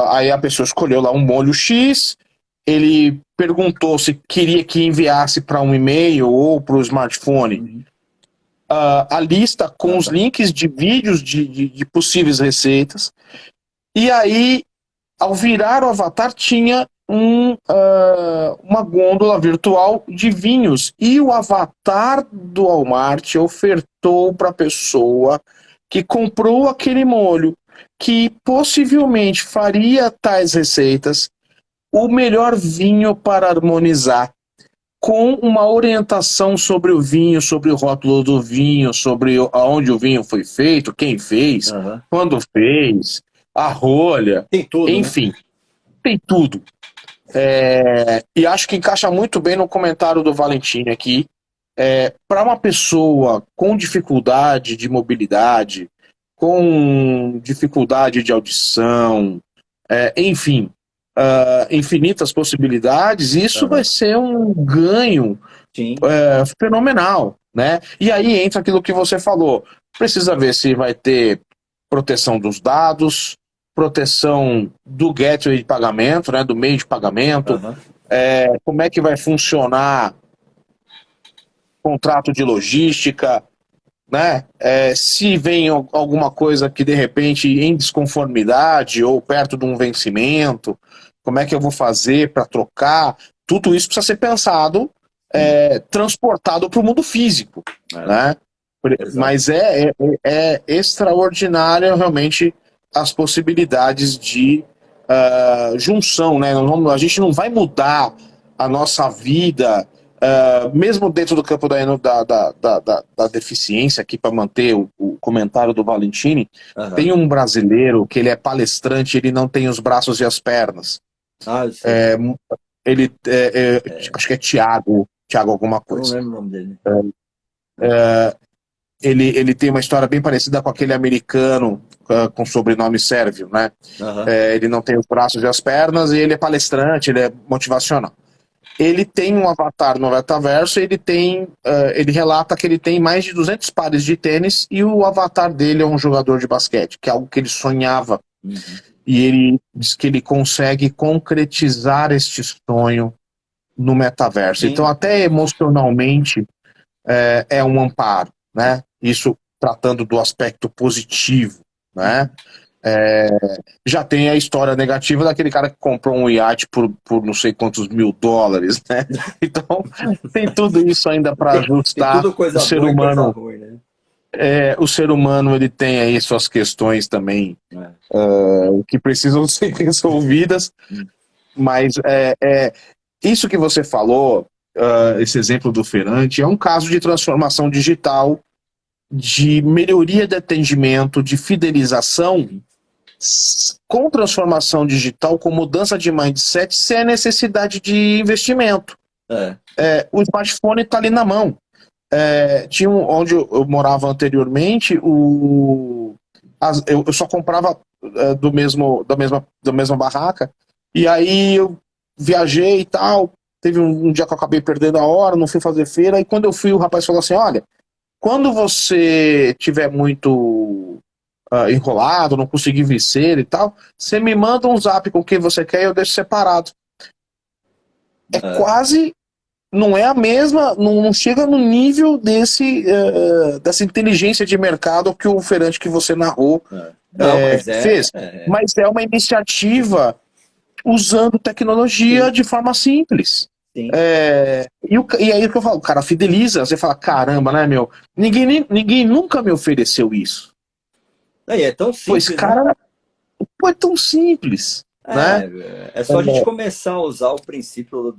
aí a pessoa escolheu lá um molho X, ele perguntou se queria que enviasse para um e-mail ou para o smartphone Uhum. a lista com Ah, os tá. links de vídeos de possíveis receitas. E aí, ao virar o avatar, tinha uma gôndola virtual de vinhos. E o avatar do Walmart ofertou para a pessoa que comprou aquele molho, que possivelmente faria tais receitas, o melhor vinho para harmonizar, com uma orientação sobre o vinho, sobre o rótulo do vinho, sobre aonde o vinho foi feito, quem fez, Aham. quando fez, a rolha, Tem tudo, né? enfim, tem tudo. E acho que encaixa muito bem no comentário do Valentini aqui. Para uma pessoa com dificuldade de mobilidade, com dificuldade de audição, enfim, infinitas possibilidades, isso vai Aham. ser um ganho Sim. fenomenal, né? E aí entra aquilo que você falou. Precisa ver se vai ter proteção dos dados, proteção do gateway de pagamento, né? Do meio de pagamento, Aham. como é que vai funcionar contrato de logística, né? Se vem alguma coisa que de repente em desconformidade ou perto de um vencimento, como é que eu vou fazer para trocar? Tudo isso precisa ser pensado, Sim. transportado para o mundo físico, É, né? exato. Mas é extraordinário realmente as possibilidades de junção, né? A gente não vai mudar a nossa vida, mesmo dentro do campo da deficiência, aqui para manter o comentário do Valentini. Aham. Tem um brasileiro que ele é palestrante, ele não tem os braços e as pernas. Ah, eu sei. Ele É, acho que é Tiago alguma eu não coisa. lembro o nome dele. Ele tem uma história bem parecida com aquele americano com sobrenome sérvio, né? Aham. Ele não tem os braços e as pernas e ele é palestrante, ele é motivacional. ele tem um avatar no metaverso, ele relata que ele tem mais de 200 pares de tênis e o avatar dele é um jogador de basquete, que é algo que ele sonhava. E ele diz que ele consegue concretizar este sonho no metaverso. Sim. Então, até emocionalmente, é um amparo, né? Isso tratando do aspecto positivo, né? Já tem a história negativa daquele cara que comprou um iate por não sei quantos $1.000, né? Então, tem tudo isso ainda para Tem ajustar. tudo coisa O ser boa e coisa humano, ruim, né? o ser humano, ele tem aí suas questões também que precisam ser resolvidas, mas isso que você falou, esse exemplo do Ferrante, é um caso de transformação digital, de melhoria de atendimento, de fidelização, com transformação digital, com mudança de mindset, sem a necessidade de investimento. O smartphone está ali na mão. Onde eu morava anteriormente, eu só comprava da mesma barraca, e aí eu viajei e tal. Teve um dia que eu acabei perdendo a hora, não fui fazer feira, e quando eu fui, o rapaz falou assim: olha, quando você tiver muito enrolado, não conseguir vencer e tal, você me manda um zap com quem você quer e eu deixo separado. Quase, não é a mesma, não chega no nível dessa inteligência de mercado que o Ferrante que você narrou fez. Mas é uma iniciativa usando tecnologia de forma simples. E aí que eu falo, cara, fideliza, você fala, caramba, né, meu? Ninguém nunca me ofereceu isso. É tão simples, pois, cara, né? É tão simples, né? É só a gente começar a usar o princípio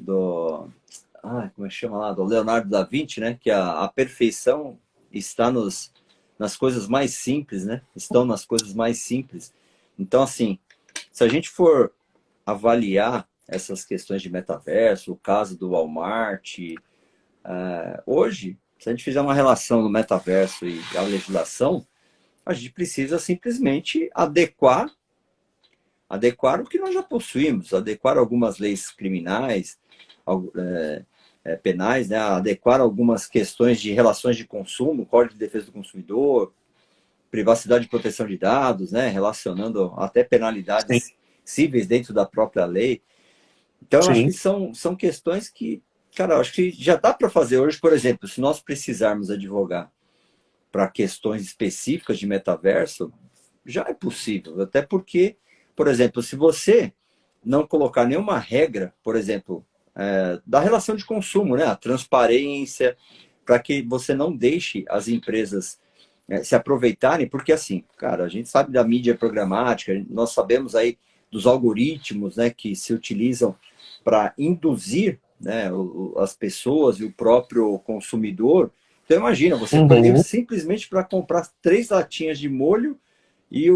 como é que chama lá? Do Leonardo da Vinci, né? Que a perfeição está nas coisas mais simples, né? Estão nas coisas mais simples. Então, assim, se a gente for avaliar essas questões de metaverso, o caso do Walmart, hoje, se a gente fizer uma relação do metaverso e a legislação, a gente precisa simplesmente adequar o que nós já possuímos, adequar algumas leis criminais, penais, né? Adequar algumas questões de relações de consumo, Código de Defesa do Consumidor, privacidade e proteção de dados, né? Relacionando até penalidades cíveis dentro da própria lei. Então, eu acho que são questões que, cara, eu acho que já dá para fazer hoje. Por exemplo, se nós precisarmos advogar para questões específicas de metaverso, já é possível. Até porque, por exemplo, se você não colocar nenhuma regra, por exemplo, da relação de consumo, né? A transparência, para que você não deixe as empresas se aproveitarem, porque assim, cara, a gente sabe da mídia programática, nós sabemos aí dos algoritmos, né, que se utilizam para induzir, né, as pessoas e o próprio consumidor. Então imagina, você simplesmente para comprar 3 latinhas de molho e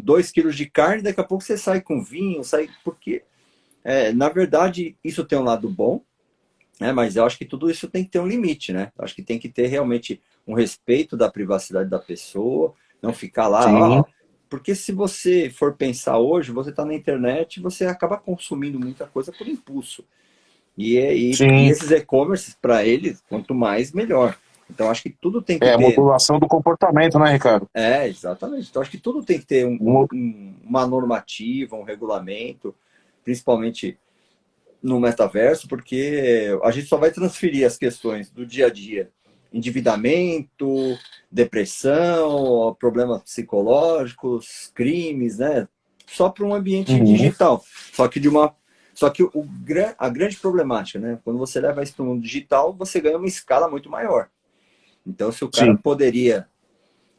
2 quilos de carne, daqui a pouco você sai com vinho, porque na verdade isso tem um lado bom, né, mas eu acho que tudo isso tem que ter um limite, né? Eu acho que tem que ter realmente um respeito da privacidade da pessoa, não ficar lá, porque se você for pensar hoje, você está na internet e você acaba consumindo muita coisa por impulso. E esses e-commerce, para eles, quanto mais, melhor. Então, acho que tudo tem que ter... a modulação do comportamento, né, Ricardo? Exatamente. Então, acho que tudo tem que ter uma normativa, um regulamento, principalmente no metaverso, porque a gente só vai transferir as questões do dia a dia, endividamento, depressão, problemas psicológicos, crimes, né? Só para um ambiente digital. Só que a grande problemática, né? Quando você leva isso para o mundo digital, você ganha uma escala muito maior. Então, se o cara poderia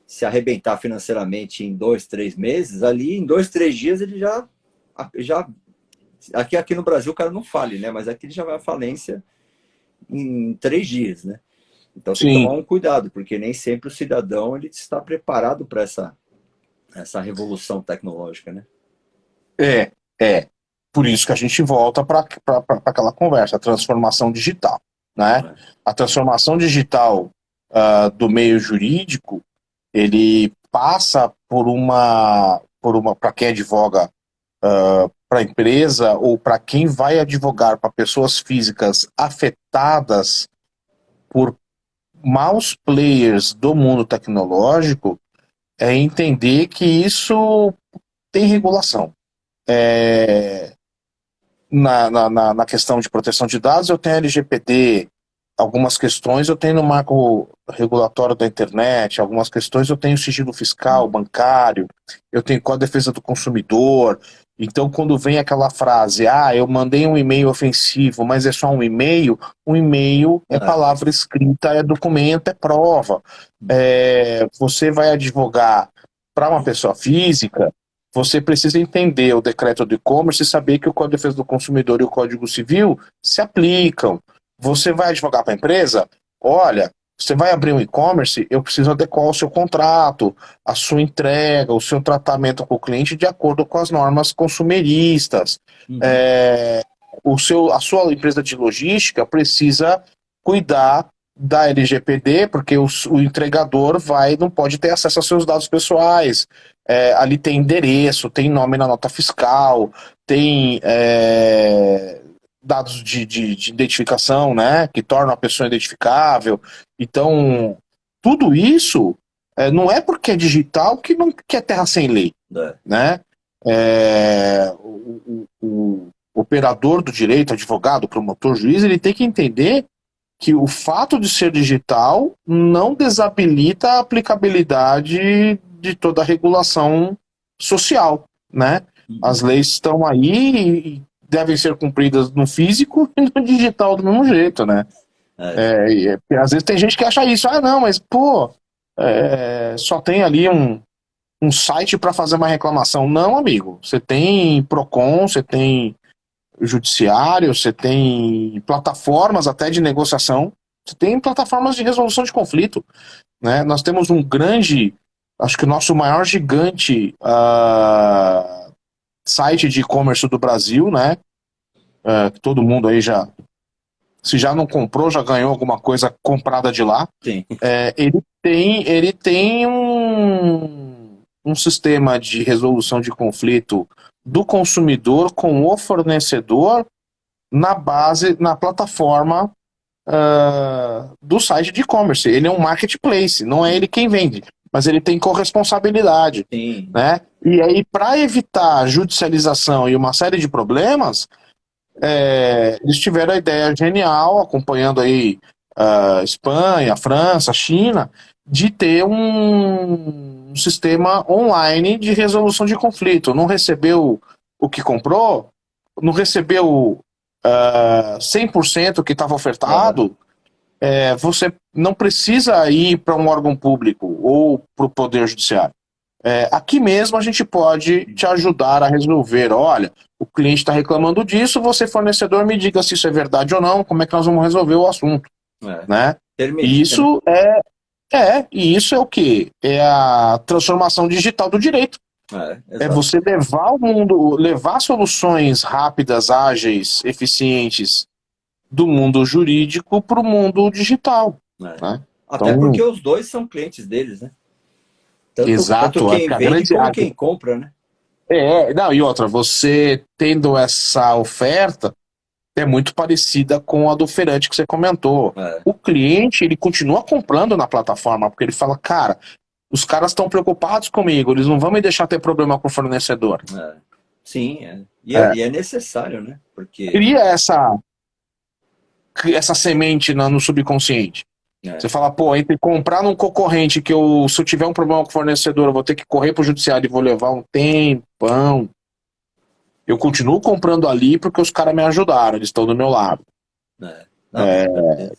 se arrebentar financeiramente em 2, 3 meses, ali em 2, 3 dias ele já aqui no Brasil o cara não fale, né? Mas aqui ele já vai à falência em 3 dias, né? Então tem que tomar um cuidado, porque nem sempre o cidadão ele está preparado para essa revolução tecnológica, né? Por isso que a gente volta para aquela conversa, a transformação digital, né? A transformação digital do meio jurídico, ele passa por uma para quem advoga para a empresa ou para quem vai advogar para pessoas físicas afetadas por maus players do mundo tecnológico é entender que isso tem regulação. Na questão de proteção de dados, eu tenho LGPD, algumas questões eu tenho no marco regulatório da internet, algumas questões eu tenho sigilo fiscal, bancário, eu tenho Código de Defesa do Consumidor. Então, quando vem aquela frase, eu mandei um e-mail ofensivo, mas é só um e-mail é palavra escrita, é documento, é prova. Você vai advogar para uma pessoa física, você precisa entender o decreto do e-commerce e saber que o Código de Defesa do Consumidor e o Código Civil se aplicam. Você vai advogar para a empresa? Olha, você vai abrir um e-commerce, eu preciso adequar o seu contrato, a sua entrega, o seu tratamento com o cliente de acordo com as normas consumeristas. A sua empresa de logística precisa cuidar da LGPD, porque o entregador não pode ter acesso aos seus dados pessoais. Ali tem endereço, tem nome na nota fiscal, tem dados de identificação, né, que tornam a pessoa identificável. Então, tudo isso não é porque é digital que não que é terra sem lei, né? O operador do direito, advogado, promotor, juiz, ele tem que entender que o fato de ser digital não desabilita a aplicabilidade de toda a regulação social, né? As leis estão aí e devem ser cumpridas no físico e no digital do mesmo jeito, né? Às vezes tem gente que acha isso, não, mas só tem ali um site para fazer uma reclamação. Não, amigo, você tem Procon, você tem judiciário, você tem plataformas até de negociação, você tem plataformas de resolução de conflito, né? Nós temos acho que o nosso maior gigante site de e-commerce do Brasil, né? Que todo mundo aí se já não comprou, já ganhou alguma coisa comprada de lá. Sim. Ele tem um sistema de resolução de conflito do consumidor com o fornecedor na plataforma do site de e-commerce. Ele é um marketplace, não é ele quem vende, mas ele tem corresponsabilidade. Sim. Né? E aí, para evitar judicialização e uma série de problemas, eles tiveram a ideia genial, acompanhando aí Espanha, França, China, de ter um sistema online de resolução de conflito. Não recebeu o que comprou, não recebeu 100% que estava ofertado, você não precisa ir para um órgão público ou para o Poder Judiciário. Aqui mesmo a gente pode te ajudar a resolver. Olha, o cliente está reclamando disso, você, fornecedor, me diga se isso é verdade ou não, como é que nós vamos resolver o assunto. Né? E isso e isso é o quê? É a transformação digital do direito. Você levar soluções rápidas, ágeis, eficientes do mundo jurídico para o mundo digital. Né? Até porque os dois são clientes deles, né? Tanto quem vende como quem compra, né? E outra, você tendo essa oferta, é muito parecida com a do feirante que você comentou. O cliente, ele continua comprando na plataforma, porque ele fala, cara, os caras estão preocupados comigo, eles não vão me deixar ter problema com o fornecedor. Sim, e é necessário, né? Porque cria essa semente no subconsciente. Você fala, entre comprar num concorrente que se eu tiver um problema com o fornecedor, eu vou ter que correr pro judiciário e vou levar um tempão. Eu continuo comprando ali porque os caras me ajudaram, eles estão do meu lado.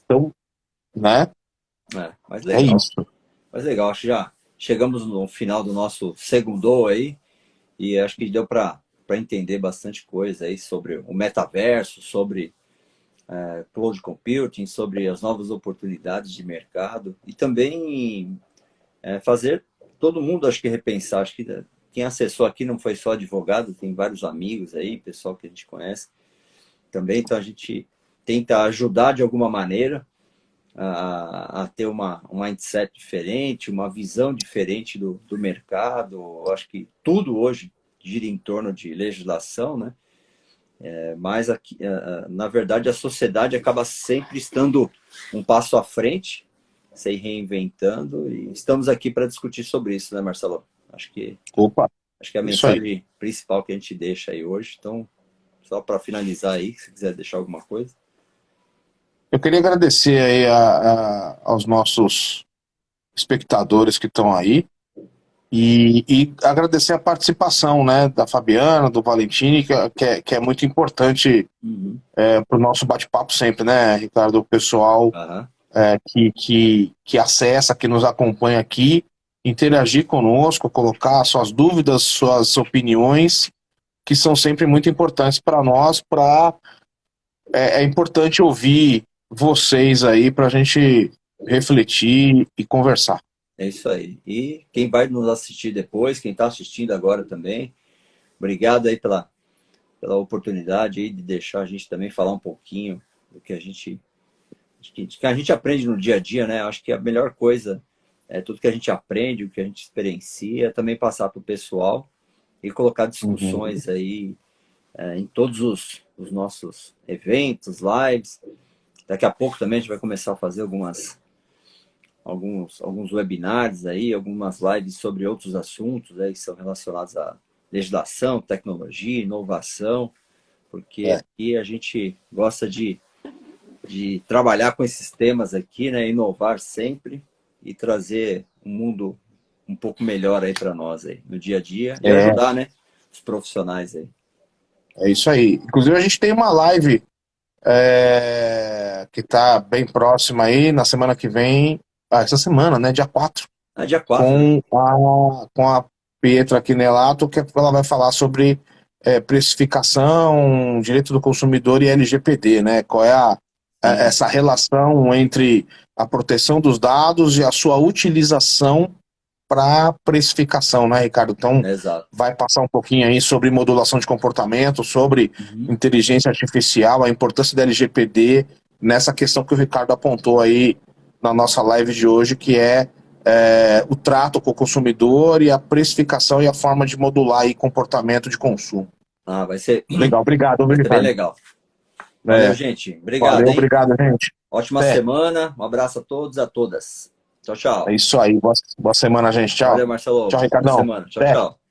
Então, né? Mas legal. É isso. Mas legal, acho que já chegamos no final do nosso segundo aí, e acho que deu para entender bastante coisa aí sobre o metaverso, sobre cloud computing, sobre as novas oportunidades de mercado, e também fazer todo mundo, acho que repensar. Acho que quem acessou aqui não foi só advogado, tem vários amigos aí, pessoal que a gente conhece também, então a gente tenta ajudar de alguma maneira a ter um mindset diferente, uma visão diferente do mercado. Eu acho que tudo hoje gira em torno de legislação, né? Mas, aqui, na verdade, a sociedade acaba sempre estando um passo à frente, se reinventando, e estamos aqui para discutir sobre isso, né, Marcelo? Opa, Acho que é a isso aí. mensagem principal que a gente deixa aí hoje. Então, só para finalizar aí, se quiser deixar alguma coisa. Eu queria agradecer aí aos nossos espectadores que estão aí e agradecer a participação, né, da Fabiana, do Valentini, que é muito importante para o nosso bate-papo sempre, né, Ricardo? O pessoal que acessa, que nos acompanha aqui, interagir conosco, colocar suas dúvidas, suas opiniões, que são sempre muito importantes para nós. É importante ouvir vocês aí para a gente refletir e conversar. É isso aí. E quem vai nos assistir depois, quem está assistindo agora também, obrigado aí pela oportunidade aí de deixar a gente também falar um pouquinho do que a gente aprende no dia a dia, né? Acho que a melhor coisa é tudo que a gente aprende, o que a gente experiencia, também passar para o pessoal e colocar discussões aí em todos os nossos eventos, lives. Daqui a pouco também a gente vai começar a fazer alguns webinars aí, algumas lives sobre outros assuntos aí que são relacionados à legislação, tecnologia, inovação, porque aqui a gente gosta de trabalhar com esses temas aqui, né? Inovar sempre e trazer um mundo um pouco melhor aí para nós aí no dia a dia e ajudar, né, os profissionais aí. É isso aí. Inclusive a gente tem uma live que está bem próxima aí, na semana que vem, essa semana, né, dia 4. Dia 4, com, né? Com a Pietra Quinelato, que ela vai falar sobre precificação, direito do consumidor e LGPD, né? Qual é essa relação entre a proteção dos dados e a sua utilização para precificação, né, Ricardo? Então, vai passar um pouquinho aí sobre modulação de comportamento, sobre inteligência artificial, a importância da LGPD nessa questão que o Ricardo apontou aí na nossa live de hoje, que é o trato com o consumidor e a precificação e a forma de modular aí comportamento de consumo. Vai ser legal, obrigado. Vai ser bem legal. Valeu, gente. Obrigado, Valeu, obrigado, gente. Ótima semana. Um abraço a todos e a todas. Tchau, tchau. É isso aí. Boa semana, gente. Tchau. Valeu, Marcelo. Tchau, Ricardão. Boa semana. Tchau, tchau.